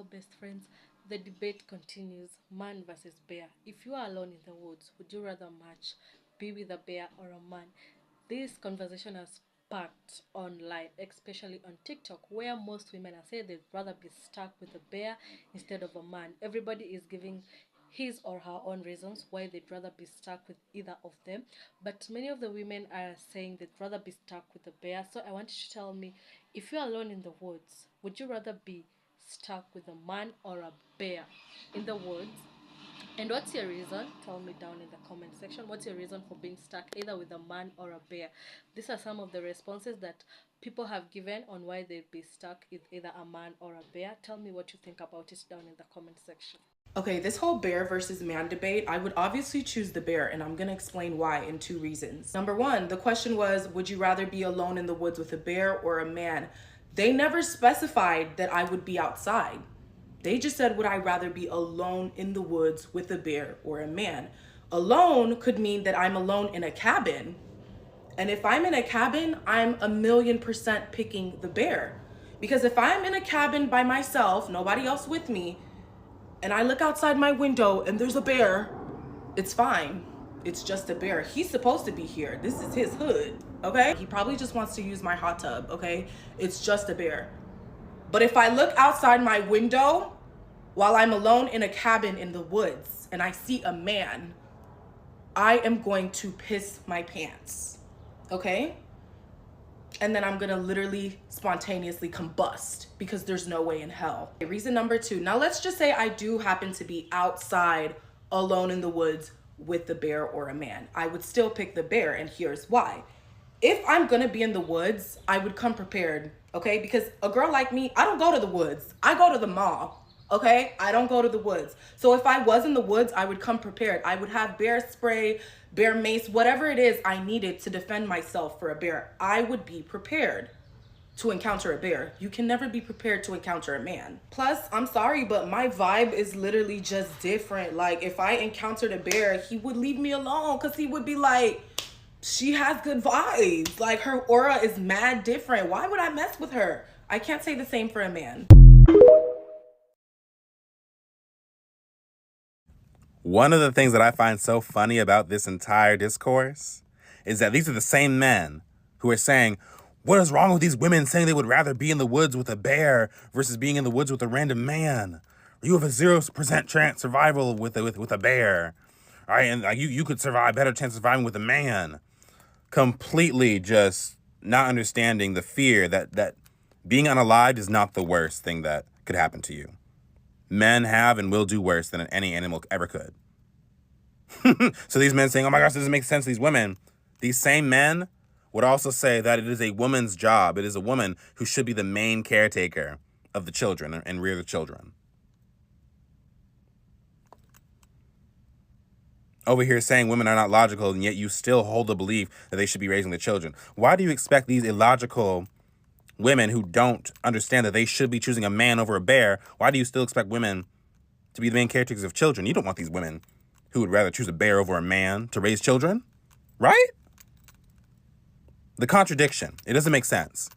Hello, best friends. The debate continues, man versus bear. If you are alone in the woods, would you rather be with a bear or a man? This conversation has sparked online, especially on TikTok, where most women are saying they'd rather be stuck with a bear instead of a man. Everybody is giving his or her own reasons why they'd rather be stuck with either of them. But many of the women are saying they'd rather be stuck with a bear. So I want you to tell me, if you're alone in the woods, would you rather be stuck with a man or a bear in the woods? And what's your reason? Tell me down in the comment section. What's your reason for being stuck either with a man or a bear? These are some of the responses that people have given on why they'd be stuck with either a man or a bear. Tell me what you think about it down in the comment section. Okay, this whole bear versus man debate, I would obviously choose the bear, and I'm gonna explain why in two reasons. Number one, the question was, would you rather be alone in the woods with a bear or a man? They never specified that I would be outside. They just said, would I rather be alone in the woods with a bear or a man? Alone could mean that I'm alone in a cabin. And if I'm in a cabin, I'm 1,000,000% picking the bear. Because if I'm in a cabin by myself, nobody else with me, and I look outside my window and there's a bear, it's fine. It's just a bear. He's supposed to be here. This is his hood, okay? He probably just wants to use my hot tub, okay? It's just a bear. But if I look outside my window while I'm alone in a cabin in the woods and I see a man, I am going to piss my pants, okay? And then I'm gonna literally spontaneously combust because there's no way in hell. Okay, reason number two, now let's just say I do happen to be outside alone in the woods with the bear or a man. I would still pick the bear, and here's why. If I'm gonna be in the woods, I would come prepared, okay? Because a girl like me, I don't go to the woods. I go to the mall. Okay, I don't go to the woods. So if I was in the woods, I would come prepared. I would have bear spray, bear mace, whatever it is I needed to defend myself for a bear. I would be prepared to encounter a bear. You can never be prepared to encounter a man. Plus, I'm sorry, but my vibe is literally just different. Like, if I encountered a bear, he would leave me alone because he would be like, she has good vibes. Like, her aura is mad different. Why would I mess with her? I can't say the same for a man. One of the things that I find so funny about this entire discourse is that these are the same men who are saying, what is wrong with these women saying they would rather be in the woods with a bear versus being in the woods with a random man? You have a 0% chance survival with a bear. All right, and you could survive, better chance of surviving with a man. Completely just not understanding the fear that being unalive is not the worst thing that could happen to you. Men have and will do worse than any animal ever could. So these men saying, oh my gosh, this doesn't make sense to these women. These same men would also say that it is a woman's job. It is a woman who should be the main caretaker of the children and rear the children. Over here saying women are not logical, and yet you still hold the belief that they should be raising the children. Why do you expect these illogical women who don't understand that they should be choosing a man over a bear? Why do you still expect women to be the main caretakers of children? You don't want these women who would rather choose a bear over a man to raise children, right? The contradiction. It doesn't make sense.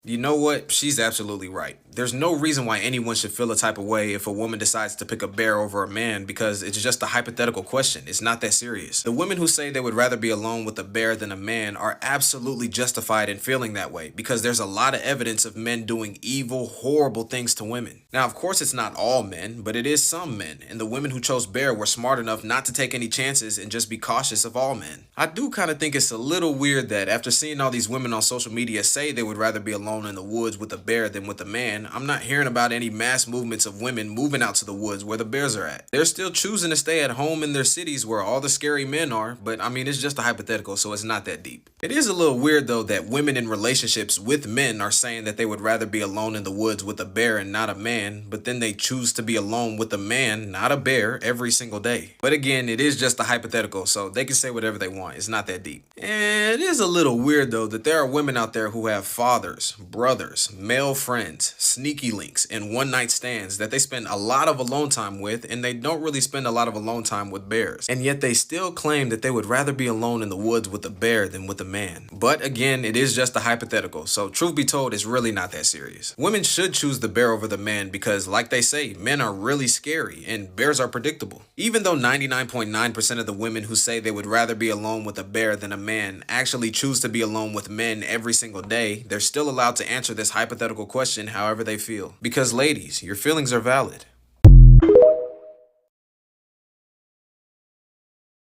You know what? She's absolutely right. There's no reason why anyone should feel a type of way if a woman decides to pick a bear over a man, because it's just a hypothetical question. It's not that serious. The women who say they would rather be alone with a bear than a man are absolutely justified in feeling that way, because there's a lot of evidence of men doing evil, horrible things to women. Now, of course, it's not all men, but it is some men, and the women who chose bear were smart enough not to take any chances and just be cautious of all men. I do kind of think it's a little weird that after seeing all these women on social media say they would rather be alone in the woods with a bear than with a man, I'm not hearing about any mass movements of women moving out to the woods where the bears are at. They're still choosing to stay at home in their cities where all the scary men are, but I mean, it's just a hypothetical, so it's not that deep. It is a little weird though that women in relationships with men are saying that they would rather be alone in the woods with a bear and not a man, man, but then they choose to be alone with a man, not a bear, every single day. But again, it is just a hypothetical, so they can say whatever they want. It's not that deep. And it is a little weird though that there are women out there who have fathers, brothers, male friends, sneaky links, and one night stands that they spend a lot of alone time with, and they don't really spend a lot of alone time with bears. And yet they still claim that they would rather be alone in the woods with a bear than with a man. But again, it is just a hypothetical, so truth be told, it's really not that serious. Women should choose the bear over the man because, like they say, men are really scary and bears are predictable. Even though 99.9% of the women who say they would rather be alone with a bear than a man actually choose to be alone with men every single day, they're still allowed to answer this hypothetical question however they feel. Because ladies, your feelings are valid.